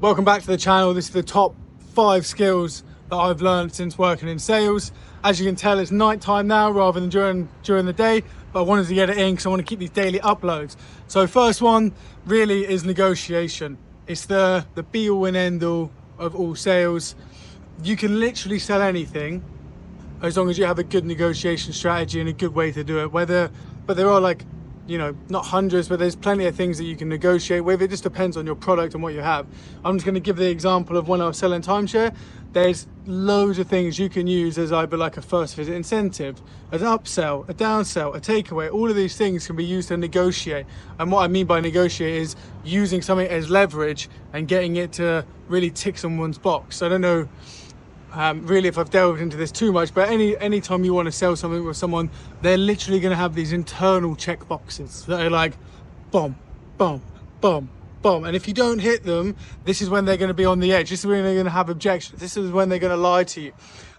Welcome back to the channel. This is the top 5 skills that I've learned since working in sales. As you can tell, it's night time now rather than during the day, but I wanted to get it in because I want to keep these daily uploads. So first one really is negotiation. It's the be all and end all of all sales. You can literally sell anything as long as you have a good negotiation strategy and a good way to do it. But there are, like, you know, not hundreds, but there's plenty of things that you can negotiate with. It just depends on your product and what you have. I'm just going to give the example of when I was selling timeshare. There's loads of things you can use as either like a first visit incentive, as an upsell, a downsell, a takeaway. All of these things can be used to negotiate. And what I mean by negotiate is using something as leverage and getting it to really tick someone's box. I don't know really if I've delved into this too much, but any time you want to sell something with someone, they're literally going to have these internal check boxes that are like boom, boom, boom, boom. And if you don't hit them, this is when they're going to be on the edge. This is when they're going to have objections. This is when they're going to lie to you.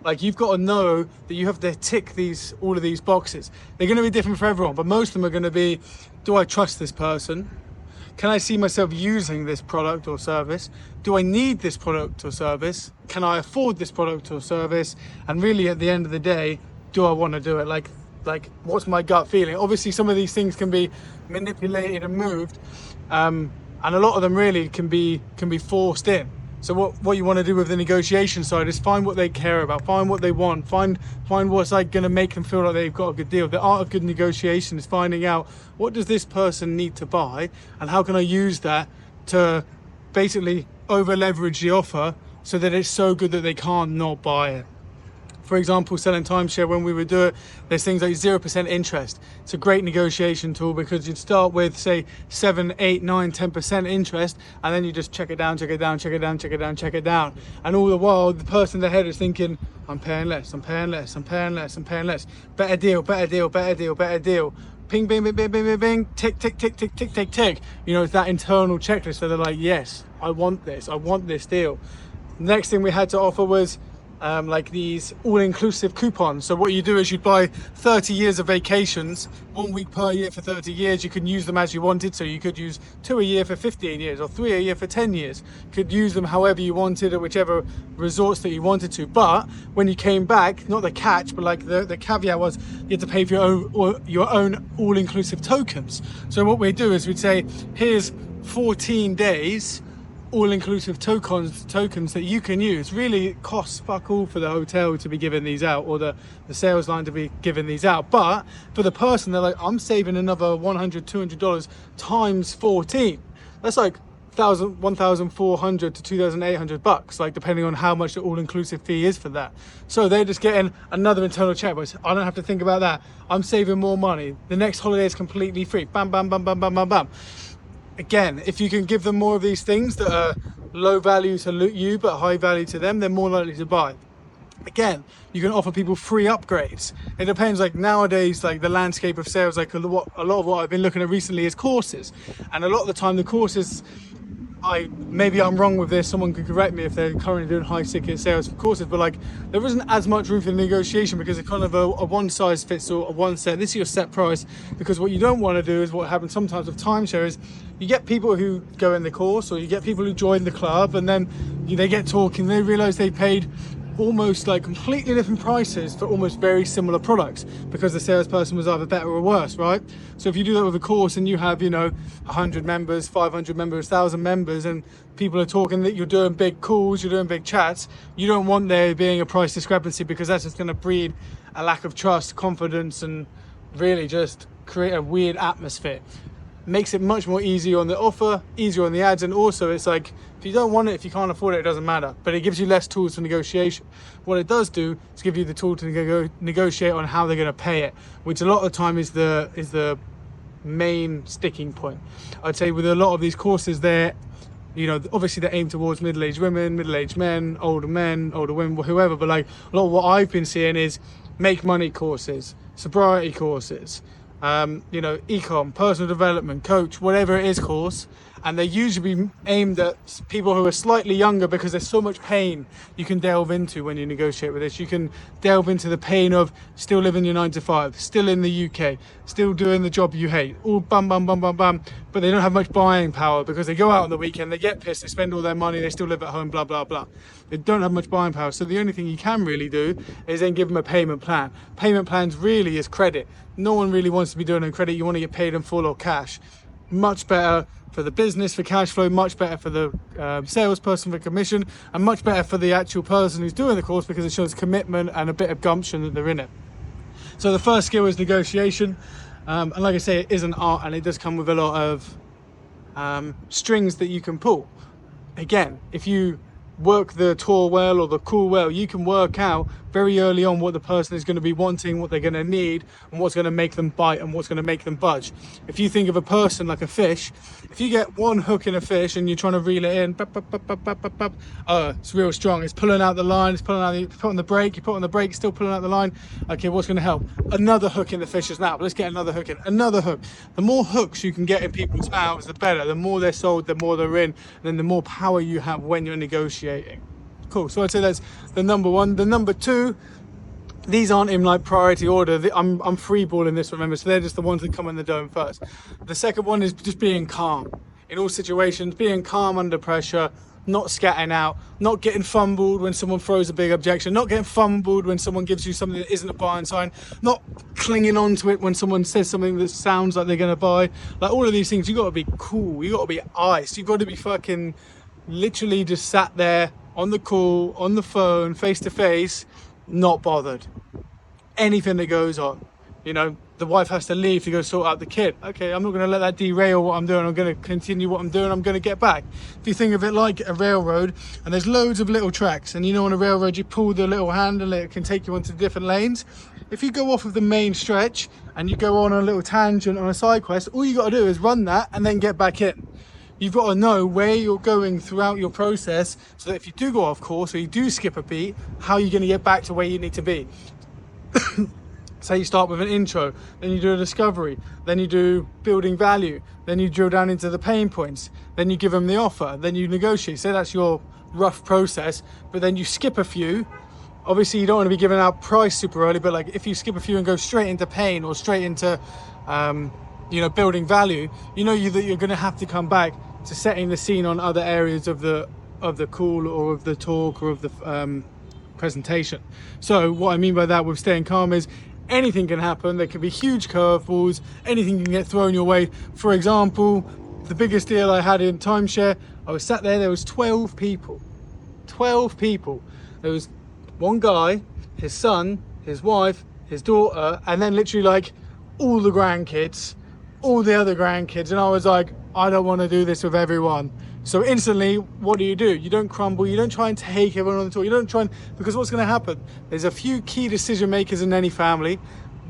Like, you've got to know that you have to tick all of these boxes. They're going to be different for everyone, but most of them are going to be, do I trust this person? Can I see myself using this product or service? Do I need this product or service? Can I afford this product or service? And really, at the end of the day, do I want to do it? Like what's my gut feeling? Obviously, some of these things can be manipulated and moved, and a lot of them really can be forced in. So what you want to do with the negotiation side is find what they care about, find what they want, find what's like going to make them feel like they've got a good deal. The art of good negotiation is finding out, what does this person need to buy, and how can I use that to basically over leverage the offer so that it's so good that they can't not buy it. For example, selling timeshare, when we would do it, there's things like 0% interest. It's a great negotiation tool because you'd start with, say, 7, 8, 9, 10% interest, and then you just check it down, check it down, check it down, check it down, check it down. And all the while, the person in their head is thinking, I'm paying less, I'm paying less, I'm paying less, I'm paying less. Better deal, better deal, better deal, better deal. Ping, bing, bing, bing, bing, bing, bing, tick, tick, tick, tick, tick, tick, tick. You know, it's that internal checklist that they're like, yes, I want this deal. Next thing we had to offer was like these all-inclusive coupons. So what you do is you'd buy 30 years of vacations, 1 week per year for 30 years. You can use them as you wanted. So you could use 2 a year for 15 years or 3 a year for 10 years. You could use them however you wanted at whichever resorts that you wanted to. But when you came back, not the catch, but like the caveat was you had to pay for your own all-inclusive tokens. So what we'd do is we'd say, here's 14 days all-inclusive tokens that you can use. Really, it costs fuck all for the hotel to be giving these out, or the sales line to be giving these out, but for the person, they're like, I'm saving another $100, $200 times 14. That's like $1,400 to $2,800, like, depending on how much the all-inclusive fee is for that. So they're just getting another internal check box. I don't have to think about that. I'm saving more money. The next holiday is completely free. Bam, bam, bam, bam, bam, bam, bam. Again, if you can give them more of these things that are low value to you but high value to them, they're more likely to buy. Again, you can offer people free upgrades. It depends. Like, nowadays, like, the landscape of sales, like a lot of what I've been looking at recently is courses, and a lot of the time the courses, maybe I'm wrong with this, someone could correct me if they're currently doing high ticket sales for courses, but like, there isn't as much room for negotiation because it's kind of a one size fits all, a one set. This is your set price, because what you don't want to do is what happens sometimes with timeshare is you get people who go in the course, or you get people who join the club, and then they get talking, they realize they paid almost like completely different prices for almost very similar products because the salesperson was either better or worse, right? So if you do that with a course and you have, 100 members, 500 members, 1,000 members, and people are talking that you're doing big calls, you're doing big chats, you don't want there being a price discrepancy, because that's just going to breed a lack of trust, confidence, and really just create a weird atmosphere. Makes it much more easier on the offer, easier on the ads, and also it's like, if you don't want it, if you can't afford it, it doesn't matter. But it gives you less tools for negotiation. What it does do is give you the tool to negotiate on how they're going to pay it, which a lot of the time is the main sticking point. I'd say with a lot of these courses, they're, obviously they're aimed towards middle-aged women, middle-aged men, older women, whoever. But like, a lot of what I've been seeing is make money courses, sobriety courses, e-com, personal development, coach, whatever it is course, and they're usually aimed at people who are slightly younger, because there's so much pain you can delve into when you negotiate with this. You can delve into the pain of still living your 9 to 5, still in the UK, still doing the job you hate, all bum bum bum bum bum, but they don't have much buying power because they go out on the weekend, they get pissed, they spend all their money, they still live at home, blah blah blah. They don't have much buying power, so the only thing you can really do is then give them a payment plan. Payment plans really is credit. No one really wants to be doing on credit. You want to get paid in full or cash. Much better for the business for cash flow, much better for the salesperson for commission, and much better for the actual person who's doing the course, because it shows commitment and a bit of gumption that they're in it. So the first skill is negotiation, and like I say, it is an art, and it does come with a lot of strings that you can pull. Again, if you work the tour well or the call well, you can work out very early on what the person is going to be wanting, what they're going to need, and what's going to make them bite and what's going to make them budge. If you think of a person like a fish, if you get one hook in a fish and you're trying to reel it in, it's real strong, it's pulling out the line, it's pulling out you put on the brake, you put on the brake, still pulling out the line. Okay, what's going to help? Another hook in the fish's mouth. Let's get another hook in, another hook. The more hooks you can get in people's mouths, the better. The more they're sold, the more they're in, and then the more power you have when you're negotiating. Cool, so I'd say that's the number one. The number two, these aren't in like priority order. I'm freeballing this, remember, so they're just the ones that come in the dome first. The second one is just being calm in all situations, being calm under pressure, not scatting out, not getting fumbled when someone throws a big objection, not getting fumbled when someone gives you something that isn't a buying sign, not clinging on to it when someone says something that sounds like they're going to buy. Like all of these things, you got to be cool, you got to be iced, you got to be fucking literally just sat there on the call, on the phone, face to face, not bothered. Anything that goes on, you know, the wife has to leave to go sort out the kid. Okay, I'm not going to let that derail what I'm doing. I'm going to continue what I'm doing. I'm going to get back. If you think of it like a railroad, and there's loads of little tracks, and you know on a railroad you pull the little handle, it can take you onto different lanes. If you go off of the main stretch and you go on a little tangent on a side quest, all you got to do is run that and then get back in. You've got to know where you're going throughout your process, so that if you do go off course or you do skip a beat, how you're going to get back to where you need to be. Say you start with an intro, then you do a discovery, then you do building value, then you drill down into the pain points, then you give them the offer, then you negotiate. Say that's your rough process, but then you skip a few. Obviously you don't want to be giving out price super early, but like if you skip a few and go straight into pain or straight into building value, you know that you're going to have to come back to setting the scene on other areas of the call or of the talk or of the presentation. So what I mean by that with staying calm is anything can happen. There can be huge curveballs, anything can get thrown your way. For example, the biggest deal I had in timeshare, I was sat there was 12 people. There was one guy, his son, his wife, his daughter, and then literally like all the grandkids, all the other grandkids, and I was like, I don't want to do this with everyone. So instantly, what do? You don't crumble, you don't try and take everyone on the tour, you don't try and, because what's going to happen? There's a few key decision makers in any family.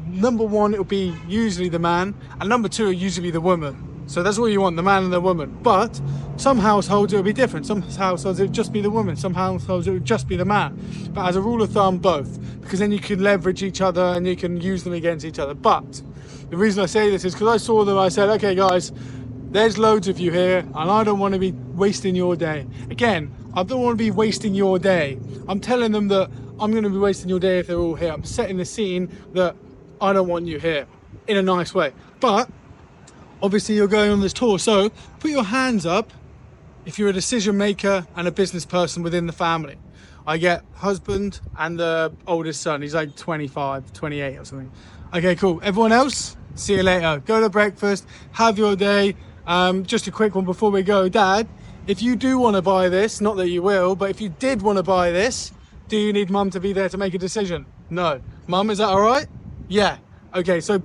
Number one, it'll be usually the man, and number two, usually the woman. So that's what you want, the man and the woman. But some households it'll be different. Some households it'll just be the woman, some households it'll just be the man. But as a rule of thumb, both, because then you can leverage each other and you can use them against each other. But the reason I say this is because I saw them, I said, okay guys, there's loads of you here and I don't want to be wasting your day. Again, I don't want to be wasting your day. I'm telling them that I'm going to be wasting your day if they're all here. I'm setting the scene that I don't want you here in a nice way. But obviously you're going on this tour, so put your hands up if you're a decision maker and a business person within the family. I get husband and the oldest son, he's like 25, 28 or something. Okay, cool. Everyone else, see you later. Go to breakfast, have your day. Just a quick one before we go. Dad, if you do want to buy this, not that you will, but if you did want to buy this, do you need mum to be there to make a decision? No. Mum, is that all right? Yeah. Okay, so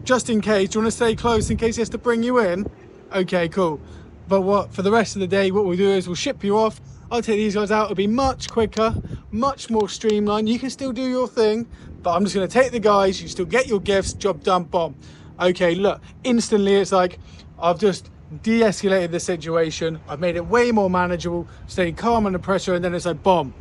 just in case, do you want to stay close in case he has to bring you in? Okay, cool. But for the rest of the day, what we'll do is we'll ship you off. I'll take these guys out. It'll be much quicker, much more streamlined. You can still do your thing, but I'm just going to take the guys. You still get your gifts, job done, bomb. Okay, look, instantly it's like, I've just de-escalated the situation. I've made it way more manageable, staying calm under pressure, and then it's like, bomb.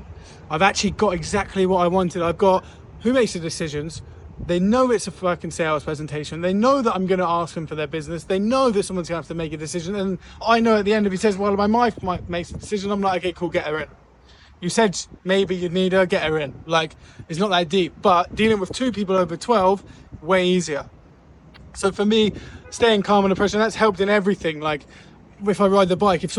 I've actually got exactly what I wanted. I've got who makes the decisions, They know it's a fucking sales presentation. They know that I'm going to ask them for their business. They know that someone's going to have to make a decision. And I know at the end, if he says, well, my wife might make a decision, I'm like, okay, cool, get her in. You said maybe you'd need her, get her in. Like, it's not that deep. But dealing with 2 people over 12, way easier. So for me, staying calm under pressure, that's helped in everything. Like, if I ride the bike, if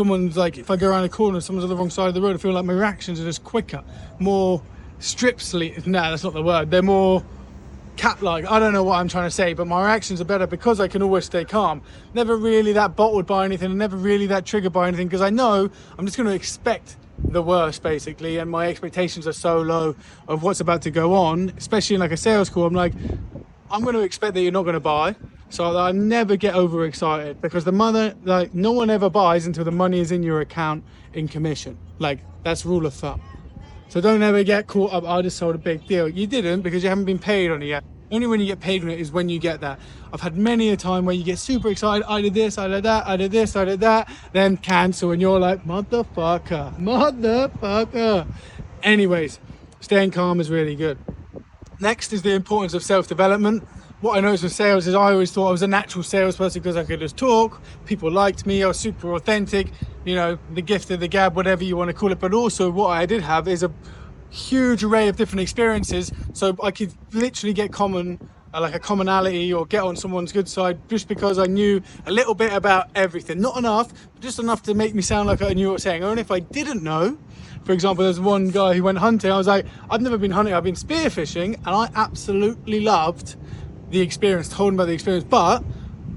I go around a corner and someone's on the wrong side of the road, I feel like my reactions are just quicker, more that's not the word. They're more cat-like. I don't know what I'm trying to say, but my reactions are better because I can always stay calm. Never really that bottled by anything, and never really that triggered by anything, because I know I'm just going to expect the worst, basically, and my expectations are so low of what's about to go on, especially in like a sales call. I'm like, I'm going to expect that you're not going to buy, so I never get overexcited, because no one ever buys until the money is in your account in commission. Like, that's rule of thumb. So don't ever get caught up, I just sold a big deal. You didn't, because you haven't been paid on it yet. Only when you get paid on it is when you get that. I've had many a time where you get super excited. I did this, I did that, I did this, I did that. Then cancel, and you're like, motherfucker. Anyways, staying calm is really good. Next is the importance of self-development. What I noticed with sales is I always thought I was a natural salesperson because I could just talk. People liked me. I was super authentic. The gift of the gab, whatever you want to call it. But also what I did have is a huge array of different experiences. So I could literally get a commonality, or get on someone's good side just because I knew a little bit about everything. Not enough, but just enough to make me sound like I knew what I was saying. And if I didn't know, for example, there's one guy who went hunting. I was like, I've never been hunting. I've been spearfishing, and I absolutely loved the experience, told him about the experience. But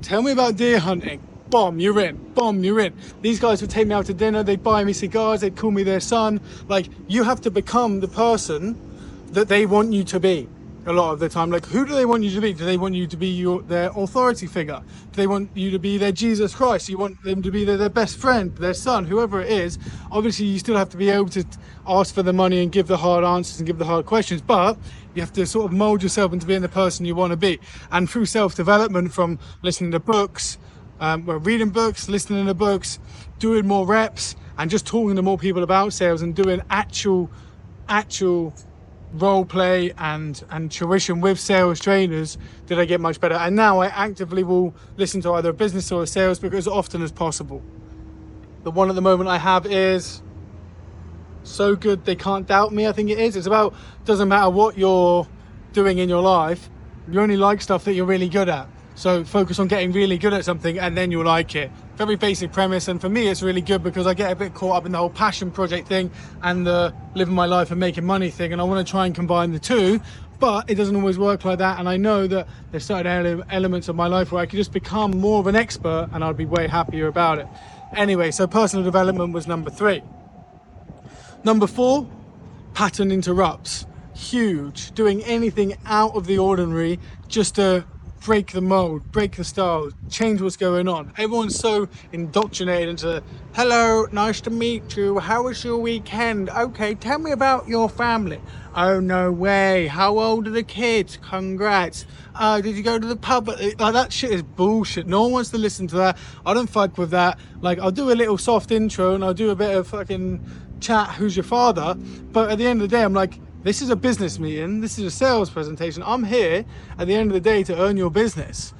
tell me about deer hunting. Bomb, you're in. Bomb, you're in. These guys would take me out to dinner. They'd buy me cigars. They'd call me their son. Like, you have to become the person that they want you to be a lot of the time. Like, who do they want you to be? Do they want you to be their authority figure? Do they want you to be their Jesus Christ? You want them to be their best friend, their son, whoever it is. Obviously, you still have to be able to ask for the money and give the hard answers and give the hard questions, but you have to sort of mold yourself into being the person you want to be. And through self-development, from listening to books, reading books, listening to books, doing more reps, and just talking to more people about sales, and doing actual role play and tuition with sales trainers, did I get much better. And now I actively will listen to either a business or a sales book as often as possible. The one at the moment I have is So Good They Can't Doubt Me, I think it is. It's about, doesn't matter what you're doing in your life, you only like stuff that you're really good at. So focus on getting really good at something, and then you'll like it. Very basic premise, and for me it's really good because I get a bit caught up in the whole passion project thing and the living my life and making money thing, and I want to try and combine the two, but it doesn't always work like that. And I know that there's certain elements of my life where I could just become more of an expert and I'd be way happier about it. Anyway, so personal development was number 3. Number 4, pattern interrupts. Huge. Doing anything out of the ordinary just to break the mold, break the style, change what's going on. Everyone's so indoctrinated into, hello, nice to meet you, how was your weekend? Okay, tell me about your family. Oh, no way, how old are the kids? Congrats. Did you go to the pub? Like, that shit is bullshit. No one wants to listen to that. I don't fuck with that. Like, I'll do a little soft intro and I'll do a bit of fucking chat, who's your father? But at the end of the day, I'm like, this is a business meeting. This is a sales presentation. I'm here at the end of the day to earn your business.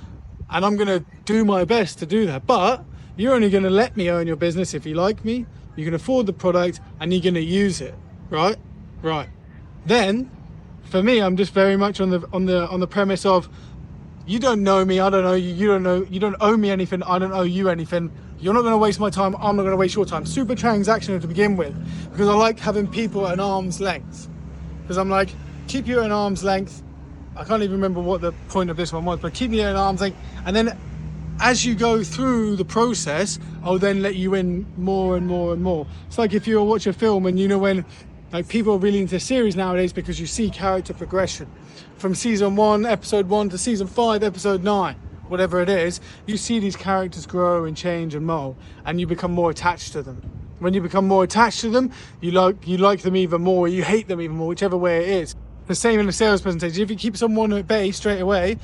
And I'm going to do my best to do that. But you're only going to let me earn your business if you like me, you can afford the product, and you're going to use it. Right? Right. Then, for me, I'm just very much on the premise of, you don't know me, I don't know you, you don't owe me anything, I don't owe you anything. You're not going to waste my time, I'm not going to waste your time. Super transactional to begin with, because I like having people at an arm's length. Because I'm like, keep you at an arm's length. I can't even remember what the point of this one was, but keep me at an arm's length. And then as you go through the process, I'll then let you in more and more and more. It's like if you watch a film and when like people are really into series nowadays because you see character progression. From season 1, episode 1 to season 5, episode 9, whatever it is, you see these characters grow and change and mold, and you become more attached to them. When you become more attached to them, you like them even more, you hate them even more, whichever way it is. The same in a sales presentation. If you keep someone at bay straight away,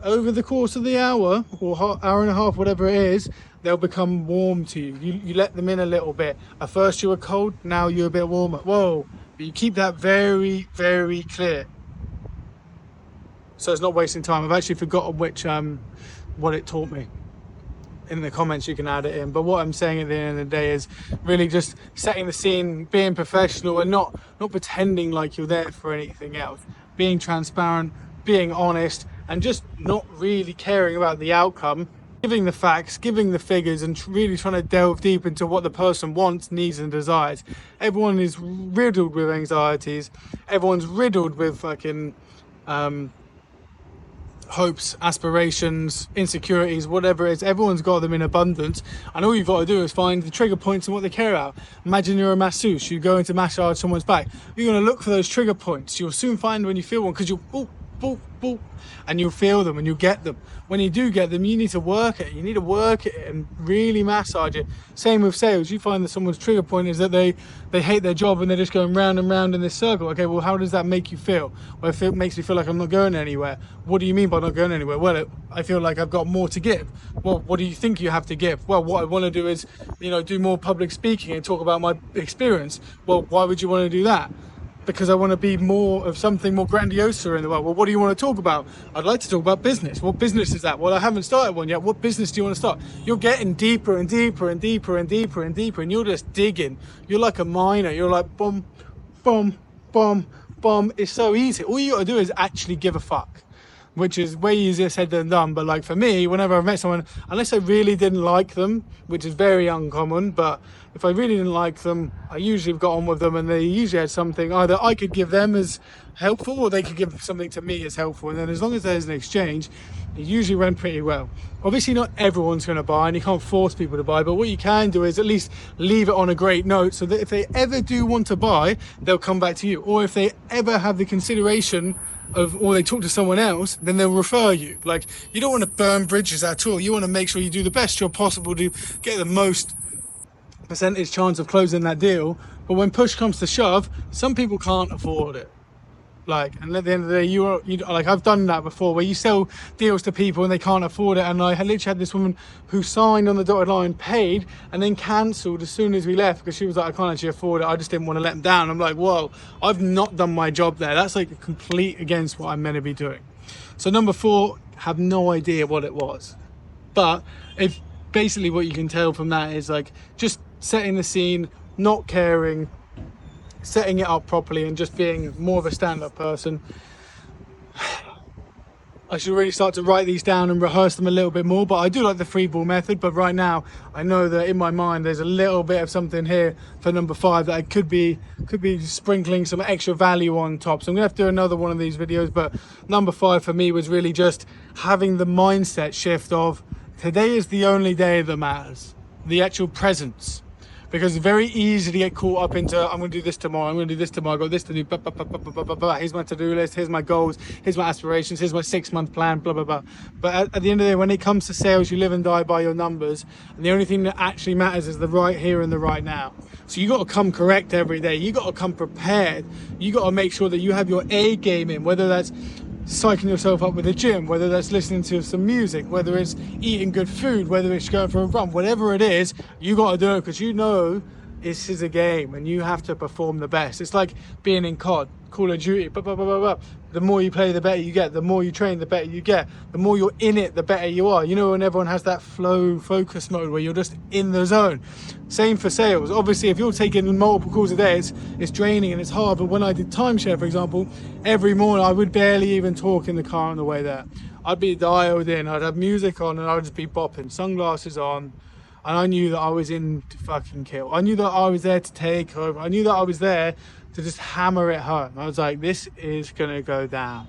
over the course of the hour or hour and a half, whatever it is, they'll become warm to you. You let them in a little bit. At first you were cold, now you're a bit warmer. Whoa, but you keep that very, very clear. so it's not wasting time. I've actually forgotten which what it taught me. In the comments you can add it in, but what I'm saying at the end of the day is really just setting the scene, being professional, and not pretending like you're there for anything else, being transparent, being honest, and just not really caring about the outcome, giving the facts, giving the figures, and really trying to delve deep into what the person wants, needs, and desires. Everyone is riddled with anxieties, everyone's riddled with fucking hopes, aspirations, insecurities, whatever it is. Everyone's got them in abundance, and all you've got to do is find the trigger points and what they care about. Imagine you're a masseuse, you go into massage someone's back, you're going to look for those trigger points. You'll soon find when you feel one, because you'll boop, boop, boop, and you'll feel them and you'll get them. When you do get them, you need to work it. You need to work it and really massage it. Same with sales. You find that someone's trigger point is that they hate their job and they're just going round and round in this circle. Okay, well, how does that make you feel? Well, if it makes me feel like I'm not going anywhere. What do you mean by not going anywhere? Well, I feel like I've got more to give. Well, what do you think you have to give? Well, what I want to do is, do more public speaking and talk about my experience. Well, why would you want to do that? Because I want to be more of something more grandiose in the world. Well, what do you want to talk about? I'd like to talk about business. What business is that? Well, I haven't started one yet. What business do you want to start? You're getting deeper and deeper and deeper and deeper and deeper, and you're just digging. You're like a miner. You're like, boom, boom, boom, boom. It's so easy. All you got to do is actually give a fuck, which is way easier said than done. But like for me, whenever I've met someone, unless I really didn't like them, which is very uncommon, but if I really didn't like them, I usually got on with them, and they usually had something either I could give them as helpful or they could give something to me as helpful. And then as long as there's an exchange, it usually went pretty well. Obviously not everyone's going to buy, and you can't force people to buy, but what you can do is at least leave it on a great note, so that if they ever do want to buy, they'll come back to you. Or if they ever have the consideration or they talk to someone else, then they'll refer you. Like, you don't want to burn bridges at all. You want to make sure you do the best job possible to get the most percentage chance of closing that deal. But when push comes to shove, some people can't afford it. And at the end of the day, you like, I've done that before, where you sell deals to people and they can't afford it. And I literally had this woman who signed on the dotted line, paid, and then cancelled as soon as we left, because she was like, I can't actually afford it. I just didn't want to let them down. I'm like, whoa, I've not done my job there. That's like complete against what I'm meant to be doing. So number 4, have no idea what it was. But if basically what you can tell from that is like just setting the scene, not caring, setting it up properly, and just being more of a stand-up person. I should really start to write these down and rehearse them a little bit more, but I do like the 3-ball method. But right now I know that in my mind there's a little bit of something here for number 5 that I could be sprinkling some extra value on top. So I'm gonna have to do another one of these videos. But number 5 for me was really just having the mindset shift of today is the only day that matters, the actual presence. Because it's very easy to get caught up into, I'm going to do this tomorrow, I'm going to do this tomorrow, I've got this to do, blah, blah, blah, blah, blah, blah, blah. Here's my to-do list, here's my goals, here's my aspirations, here's my 6-month plan, blah, blah, blah. But at the end of the day, when it comes to sales, you live and die by your numbers. And the only thing that actually matters is the right here and the right now. So you got to come correct every day. You got to come prepared. You got to make sure that you have your A game in, whether that's psyching yourself up with the gym, whether that's listening to some music, whether it's eating good food, whether it's going for a run, whatever it is, you got to do it, because you know this is a game and you have to perform the best. It's like being in COD, Call of Duty, blah, blah, blah, blah, blah. The more you play, the better you get. The more you train, the better you get. The more you're in it, the better you are. You know, when everyone has that flow focus mode where you're just in the zone. Same for sales. Obviously, if you're taking multiple calls a day, it's draining and it's hard. But when I did timeshare, for example, every morning I would barely even talk in the car on the way there. I'd be dialed in, I'd have music on, and I'd just be bopping, sunglasses on. And I knew that I was in to fucking kill. I knew that I was there to take over. I knew that I was there to just hammer it home. I was like, this is gonna go down.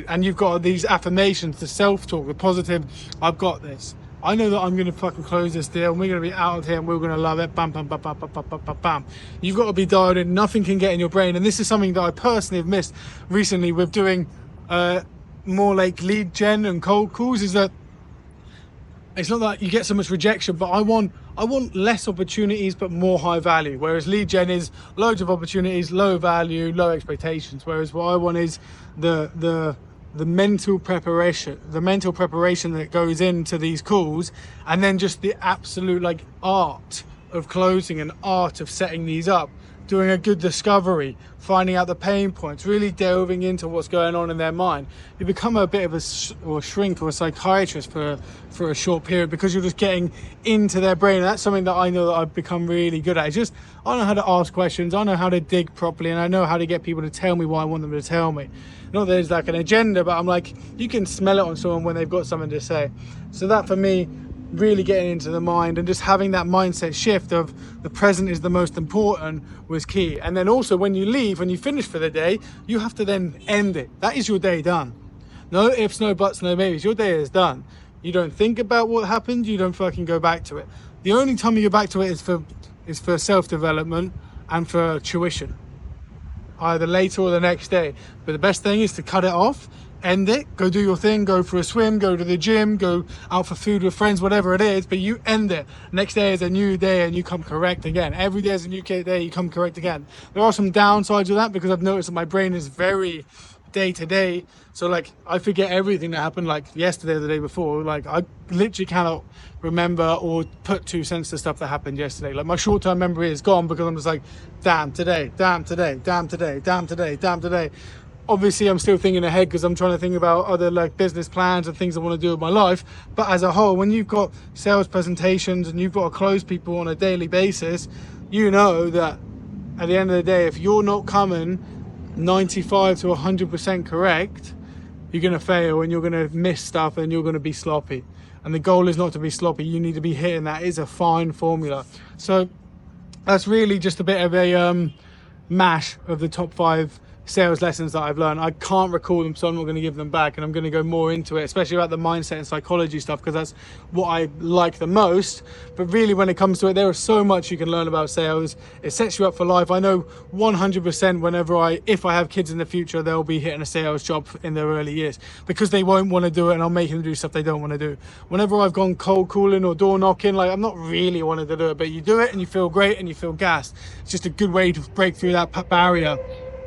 And you've got these affirmations, the self-talk, the positive, I've got this. I know that I'm gonna fucking close this deal and we're gonna be out of here and we're gonna love it. Bam, bam, bam, bam, bam, bam, bam, bam, bam. You've got to be dialed in. Nothing can get in your brain. And this is something that I personally have missed recently with doing more like lead gen and cold calls, is that it's not that you get so much rejection, but I want less opportunities but more high value. Whereas lead gen is loads of opportunities, low value, low expectations. Whereas what I want is the mental preparation, that goes into these calls, and then just the absolute like art of closing and art of setting these up doing a good discovery, finding out the pain points, really delving into what's going on in their mind. You become a bit of a shrink or a psychiatrist for a short period, because you're just getting into their brain. And that's something that I know that I've become really good at. It's just, I know how to ask questions, I know how to dig properly, and I know how to get people to tell me what I want them to tell me. Not that there's like an agenda, but I'm like, you can smell it on someone when they've got something to say. So that for me, really getting into the mind and just having that mindset shift of the present is the most important was key. And then also when you leave, when you finish for the day, you have to then end it. That is your day done. No ifs, no buts, no maybes. Your day is done. You don't think about what happened, you don't fucking go back to it. The only time you go back to it is for self-development and for tuition, either later or the next day. But the best thing is to cut it off, end it, go do your thing, go for a swim, go to the gym, go out for food with friends, whatever it is, but you end it. Next day is a new day and you come correct again. Every day is a new day, you come correct again. There are some downsides of that, because I've noticed that my brain is very day to day. So like, I forget everything that happened like yesterday or the day before. Like, I literally cannot remember or put 2 cents to stuff that happened yesterday. Like, my short-term memory is gone, because I'm just like, damn today, damn today, damn today, damn today, damn today. Obviously I'm still thinking ahead, because I'm trying to think about other like business plans and things I want to do with my life. But as a whole, when you've got sales presentations and you've got to close people on a daily basis, you know that at the end of the day, if you're not coming 95 to 100% correct, you're going to fail and you're going to miss stuff and you're going to be sloppy. And the goal is not to be sloppy. You need to be hitting that. Is a fine formula. So that's really just a bit of a mash of the top 5 sales lessons that I've learned. I can't recall them, so I'm not going to give them back, and I'm going to go more into it, especially about the mindset and psychology stuff, because that's what I like the most. But really, when it comes to it, there is so much you can learn about sales. It sets you up for life. I know 100% if I have kids in the future, they'll be hitting a sales job in their early years, because they won't want to do it, and I'll make them do stuff they don't want to do. Whenever I've gone cold calling or door knocking, like, I'm not really wanting to do it, but you do it and you feel great and you feel gassed. It's just a good way to break through that barrier.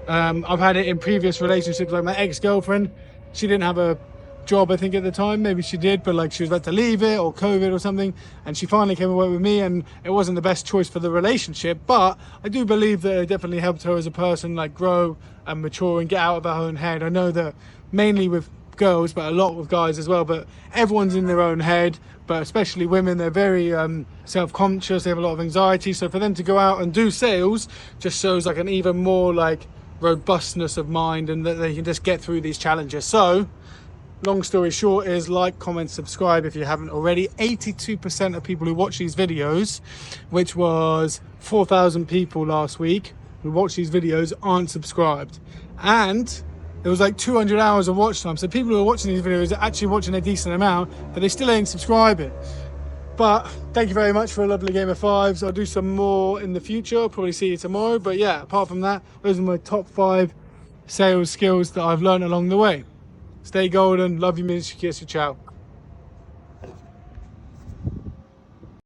I've had it in previous relationships, like my ex-girlfriend. She didn't have a job, I think, at the time. Maybe she did, but like, she was about to leave it, or COVID or something, and she finally came away with me, and it wasn't the best choice for the relationship, but I do believe that it definitely helped her as a person, like, grow and mature and get out of her own head. I know that mainly with girls, but a lot with guys as well, but everyone's in their own head. But especially women, they're very self-conscious, they have a lot of anxiety. So for them to go out and do sales just shows like an even more like robustness of mind, and that they can just get through these challenges. So long story short is, like, comment, subscribe if you haven't already. 82% of people who watch these videos, which was 4,000 people last week who watch these videos, aren't subscribed. And it was like 200 hours of watch time. So people who are watching these videos are actually watching a decent amount, but they still ain't subscribing. But thank you very much for a lovely game of fives. I'll do some more in the future. I'll probably see you tomorrow. But yeah, apart from that, those are my top 5 sales skills that I've learned along the way. Stay golden. Love you, Mr. Kiss you. Ciao.